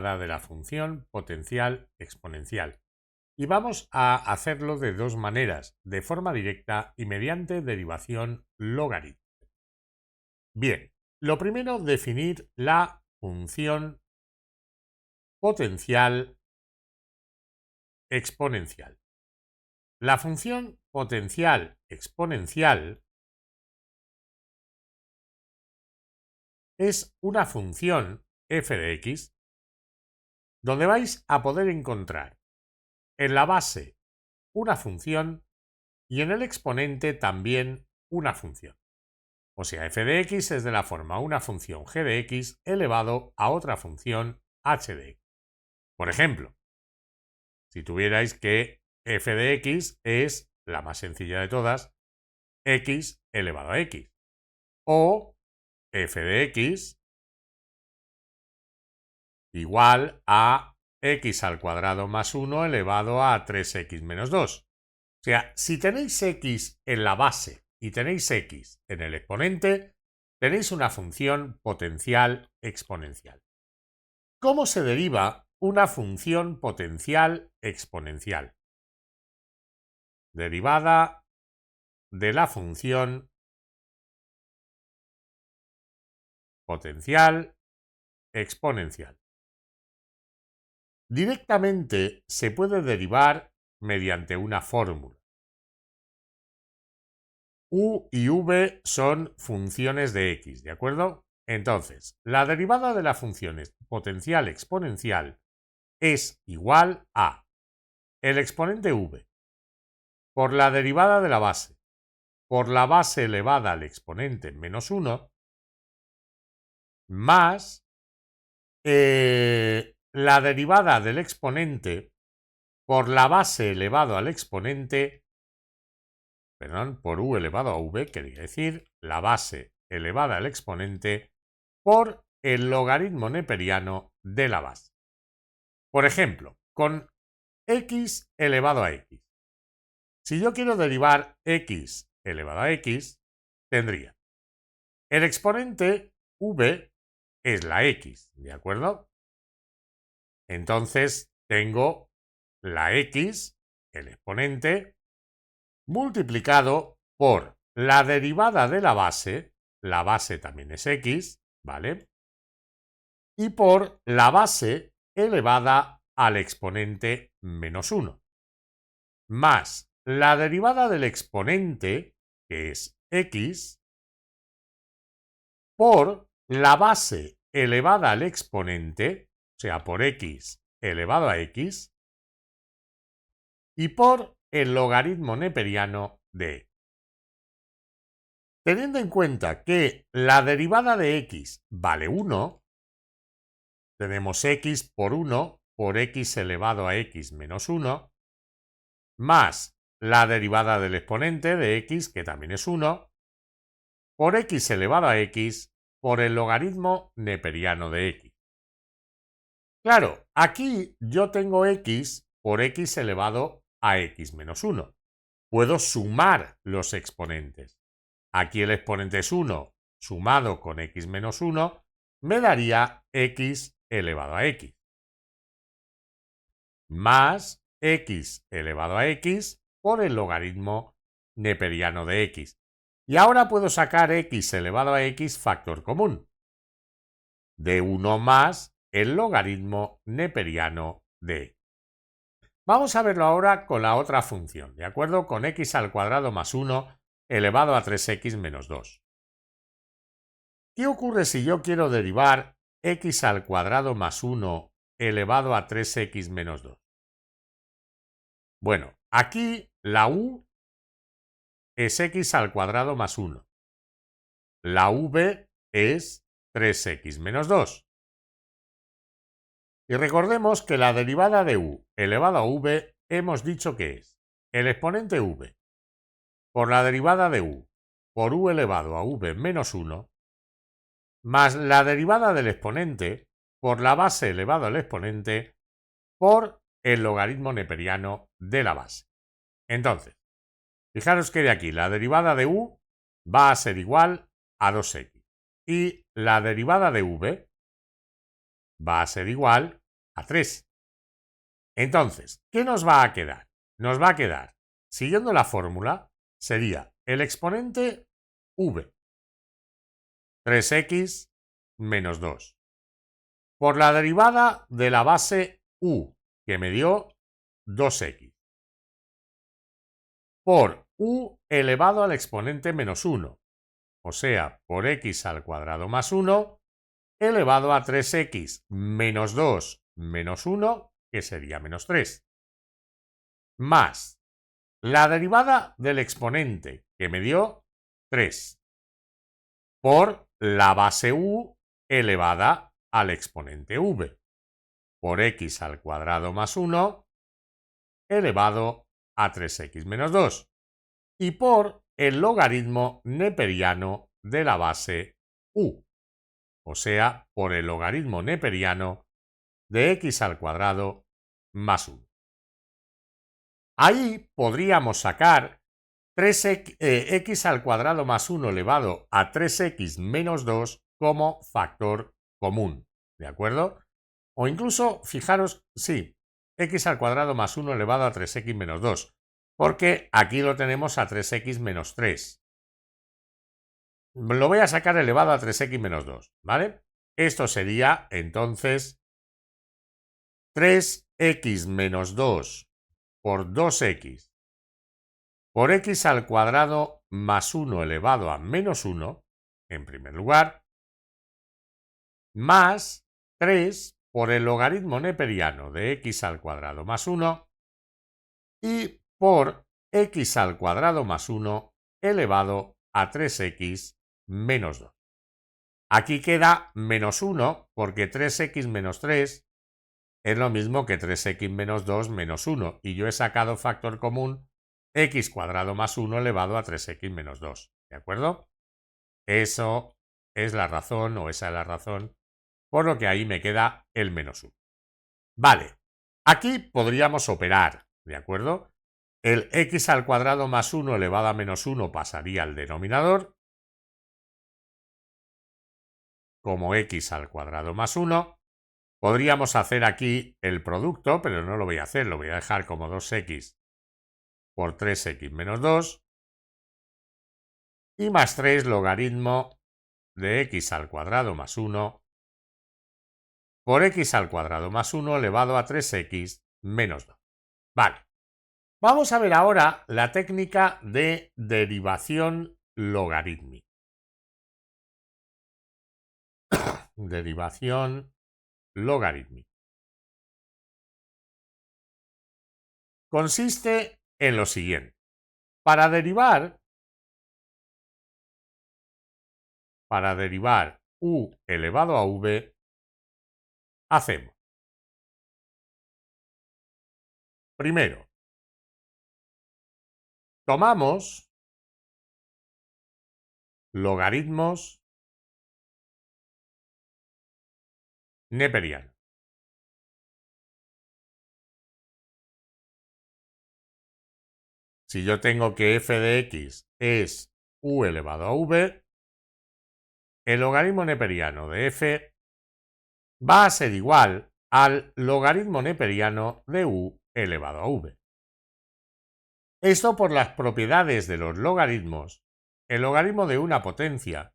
de la función potencial exponencial. Y vamos a hacerlo de dos maneras, de forma directa y mediante derivación logarítmica. Bien, lo primero, definir la función potencial exponencial. La función potencial exponencial es una función f de x donde vais a poder encontrar en la base una función y en el exponente también una función. O sea, f de x es de la forma una función g de x elevado a otra función h de x. Por ejemplo, si tuvierais que f de x es la más sencilla de todas, x elevado a x. O f de x igual a x al cuadrado más 1 elevado a 3x menos 2. O sea, si tenéis x en la base y tenéis x en el exponente, tenéis una función potencial exponencial. ¿Cómo se deriva una función potencial exponencial? Derivada de la función potencial exponencial. Directamente se puede derivar mediante una fórmula. U y V son funciones de x, ¿de acuerdo? Entonces, la derivada de la función potencial exponencial es igual a el exponente v por la derivada de la base por la base elevada al exponente menos 1 más la derivada del exponente por la base elevado al exponente, perdón, por u elevado a v, quería decir, la base elevada al exponente por el logaritmo neperiano de la base. Por ejemplo, con x elevado a x. Si yo quiero derivar x elevado a x, tendría el exponente v es la x, ¿de acuerdo? Entonces tengo la x, el exponente, multiplicado por la derivada de la base también es x, ¿vale? Y por la base elevada al exponente menos 1, más la derivada del exponente, que es x, por la base elevada al exponente, o sea, por x elevado a x, y por el logaritmo neperiano de x. Teniendo en cuenta que la derivada de x vale 1, tenemos x por 1 por x elevado a x menos 1, más la derivada del exponente de x, que también es 1, por x elevado a x por el logaritmo neperiano de x. Claro, aquí yo tengo x por x elevado a x menos 1. Puedo sumar los exponentes. Aquí el exponente es 1 sumado con x menos 1 me daría x elevado a x. Más x elevado a x por el logaritmo neperiano de x. Y ahora puedo sacar x elevado a x factor común. De 1 más el logaritmo neperiano de x. Vamos a verlo ahora con la otra función, ¿de acuerdo? Con x al cuadrado más 1 elevado a 3x menos 2. ¿Qué ocurre si yo quiero derivar x al cuadrado más 1 elevado a 3x menos 2? Bueno, aquí la u es x al cuadrado más 1. La v es 3x menos 2. Y recordemos que la derivada de u elevado a v hemos dicho que es el exponente v por la derivada de u por u elevado a v menos 1 más la derivada del exponente por la base elevado al exponente por el logaritmo neperiano de la base. Entonces, fijaros que de aquí la derivada de u va a ser igual a 2x y la derivada de v va a ser igual a 3. Entonces, ¿qué nos va a quedar? Nos va a quedar, siguiendo la fórmula, sería el exponente v, 3x menos 2, por la derivada de la base u, que me dio 2x, por u elevado al exponente menos 1, o sea, por x al cuadrado más 1, elevado a 3x menos 2 menos 1, que sería menos 3, más la derivada del exponente, que me dio 3, por la base u elevada al exponente v, por x al cuadrado más 1 elevado a 3x menos 2, y por el logaritmo neperiano de la base u, o sea, por el logaritmo neperiano de x al cuadrado más 1. Ahí podríamos sacar x al cuadrado más 1 elevado a 3x menos 2 como factor común, ¿de acuerdo? O incluso, fijaros, sí, x al cuadrado más 1 elevado a 3x menos 2, porque aquí lo tenemos a 3x menos 3. Lo voy a sacar elevado a 3x menos 2, ¿vale? Esto sería, entonces, 3x menos 2 por 2x por x al cuadrado más 1 elevado a menos 1, en primer lugar, más 3 por el logaritmo neperiano de x al cuadrado más 1 y por x al cuadrado más 1 elevado a 3x menos 2. Aquí queda menos 1 porque 3x menos 3 es lo mismo que 3x menos 2 menos 1 y yo he sacado factor común x cuadrado más 1 elevado a 3x menos 2, ¿de acuerdo? Eso es la razón, o esa es la razón, por lo que ahí me queda el menos 1. Vale, aquí podríamos operar, ¿de acuerdo? El x al cuadrado más 1 elevado a menos 1 pasaría al denominador como x al cuadrado más 1. Podríamos hacer aquí el producto, pero no lo voy a hacer, lo voy a dejar como 2x por 3x menos 2 y más 3 logaritmo de x al cuadrado más 1 por x al cuadrado más 1 elevado a 3x menos 2. Vale. Vamos a ver ahora la técnica de derivación logarítmica. Derivación logarítmica. Consiste en lo siguiente. Para derivar u elevado a v, hacemos primero, tomamos logaritmos neperianos. Si yo tengo que f de x es u elevado a v, el logaritmo neperiano de f va a ser igual al logaritmo neperiano de u elevado a v. Esto por las propiedades de los logaritmos. El logaritmo de una potencia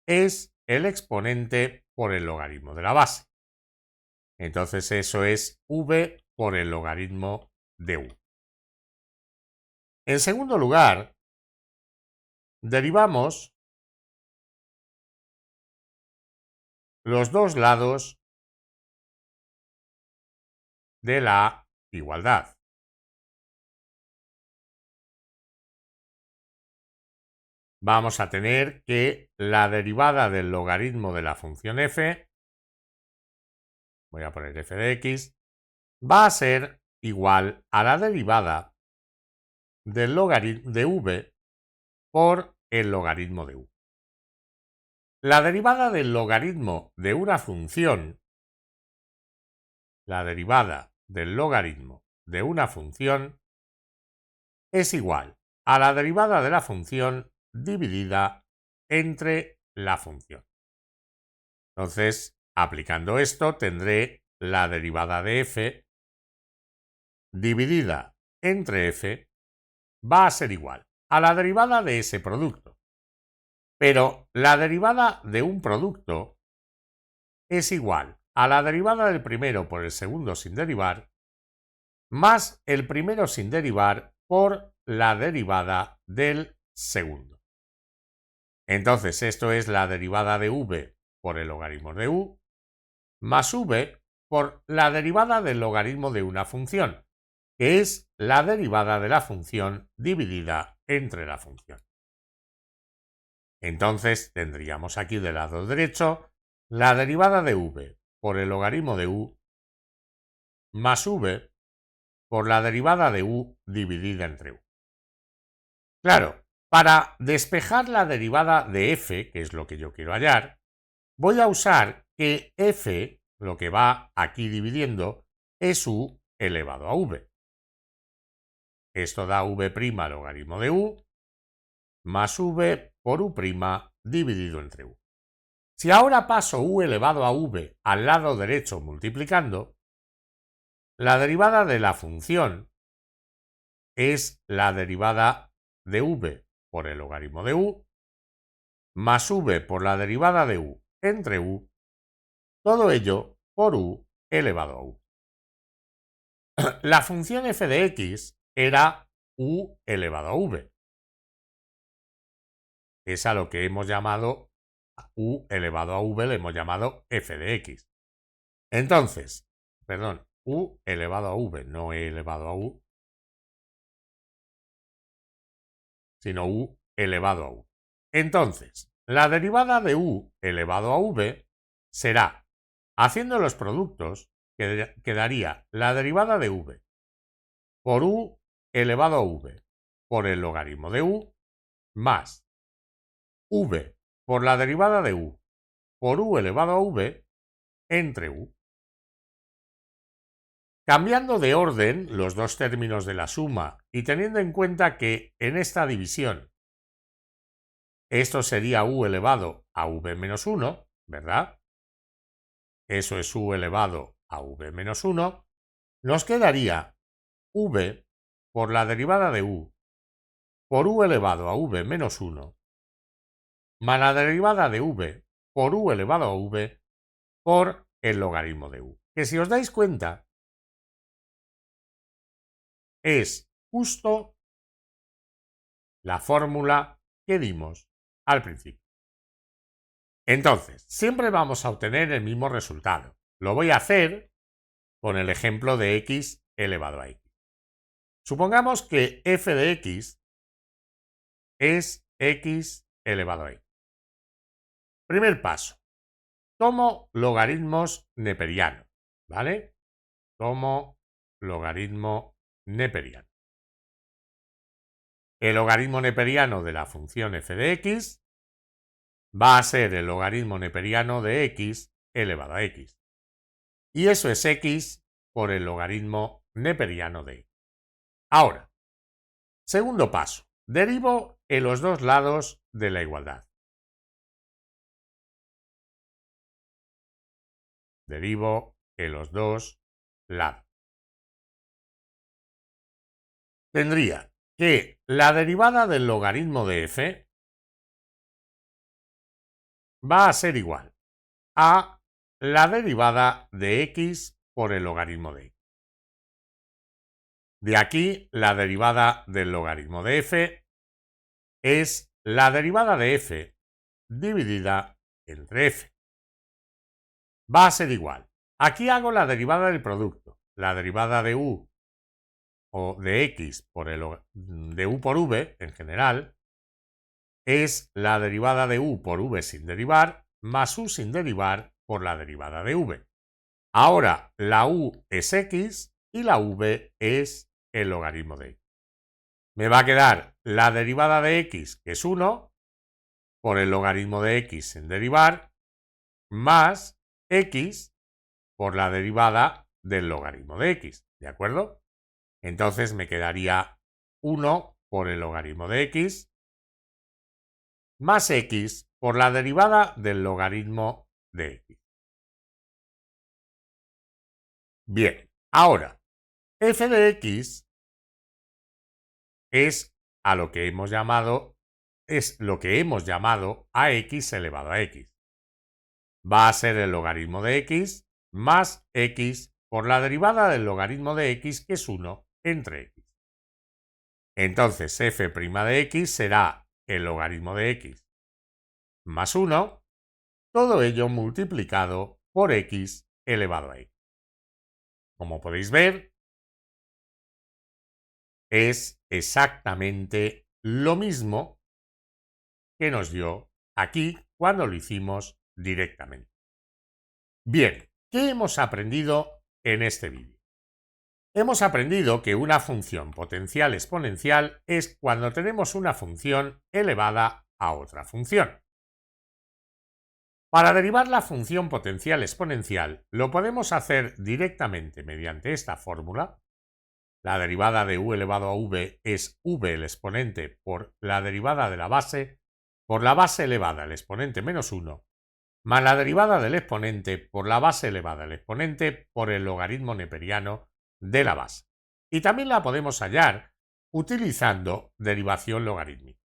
es el exponente por el logaritmo de la base. Entonces eso es v por el logaritmo de u. En segundo lugar, derivamos los dos lados de la igualdad. Vamos a tener que la derivada del logaritmo de la función f, voy a poner f de x, va a ser igual a la derivada del logaritmo de v por el logaritmo de u. La derivada del logaritmo de una función, es igual a la derivada de la función dividida entre la función. Entonces, aplicando esto, tendré la derivada de f dividida entre f va a ser igual a la derivada de ese producto. Pero la derivada de un producto es igual a la derivada del primero por el segundo sin derivar más el primero sin derivar por la derivada del segundo. Entonces esto es la derivada de v por el logaritmo de u más v por la derivada del logaritmo de una función, que es la derivada de la función dividida entre la función. Entonces tendríamos aquí del lado derecho la derivada de v por el logaritmo de u más v por la derivada de u dividida entre u. Claro, para despejar la derivada de f, que es lo que yo quiero hallar, voy a usar que f, lo que va aquí dividiendo, es u elevado a v. Esto da v' logaritmo de u más v por u' dividido entre u. Si ahora paso u elevado a v al lado derecho multiplicando, la derivada de la función es la derivada de v por el logaritmo de u más v por la derivada de u entre u, todo ello por u elevado a u. La función f de x era u elevado a v. Es a lo que hemos llamado u elevado a v, le hemos llamado f de x. Entonces, perdón, u elevado a v, no e elevado a u, sino u elevado a u. Entonces, la derivada de u elevado a v será, haciendo los productos, quedaría la derivada de v por u elevado a v por el logaritmo de u más v por la derivada de u por u elevado a v entre u. Cambiando de orden los dos términos de la suma y teniendo en cuenta que en esta división esto sería u elevado a v menos 1, ¿verdad? Eso es u elevado a v menos 1. Nos quedaría v por la derivada de u por u elevado a v menos 1 más la derivada de v por u elevado a v por el logaritmo de u. Que si os dais cuenta es justo la fórmula que dimos al principio. Entonces, siempre vamos a obtener el mismo resultado. Lo voy a hacer con el ejemplo de x elevado a x. Supongamos que f de x es x elevado a x. Primer paso. Tomo logaritmos neperianos, ¿vale? Tomo logaritmo neperiano. El logaritmo neperiano de la función f de x va a ser el logaritmo neperiano de x elevado a x. Y eso es x por el logaritmo neperiano de x. Ahora, segundo paso. Derivo en los dos lados de la igualdad. Derivo en los dos lados. Tendría que la derivada del logaritmo de f va a ser igual a la derivada de x por el logaritmo de x. De aquí la derivada del logaritmo de f es la derivada de f dividida entre f. Va a ser igual. Aquí hago la derivada del producto. La derivada de u o de x por de u por v en general es la derivada de u por v sin derivar más u sin derivar por la derivada de v. Ahora la u es x y la v es el logaritmo de x. Me va a quedar la derivada de x, que es 1, por el logaritmo de x sin derivar, más x por la derivada del logaritmo de x, ¿de acuerdo? Entonces me quedaría 1 por el logaritmo de x más x por la derivada del logaritmo de x. Bien, ahora, f de x es lo que hemos llamado ax elevado a x. Va a ser el logaritmo de x más x por la derivada del logaritmo de x, que es 1 entre x. Entonces f' de x será el logaritmo de x más 1, todo ello multiplicado por x elevado a x. Como podéis ver, es exactamente lo mismo que nos dio aquí cuando lo hicimos directamente. Bien, ¿qué hemos aprendido en este vídeo? Hemos aprendido que una función potencial exponencial es cuando tenemos una función elevada a otra función. Para derivar la función potencial exponencial lo podemos hacer directamente mediante esta fórmula. La derivada de u elevado a v es v el exponente por la derivada de la base por la base elevada al exponente menos 1, más la derivada del exponente por la base elevada al exponente por el logaritmo neperiano de la base. Y también la podemos hallar utilizando derivación logarítmica.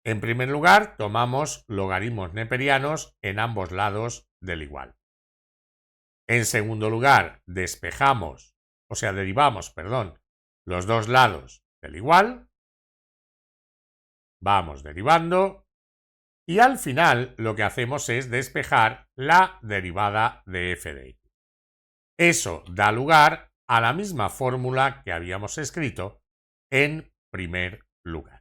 En primer lugar, tomamos logaritmos neperianos en ambos lados del igual. En segundo lugar, derivamos, los dos lados del igual. Vamos derivando. Y al final lo que hacemos es despejar la derivada de f de x. Eso da lugar a la misma fórmula que habíamos escrito en primer lugar.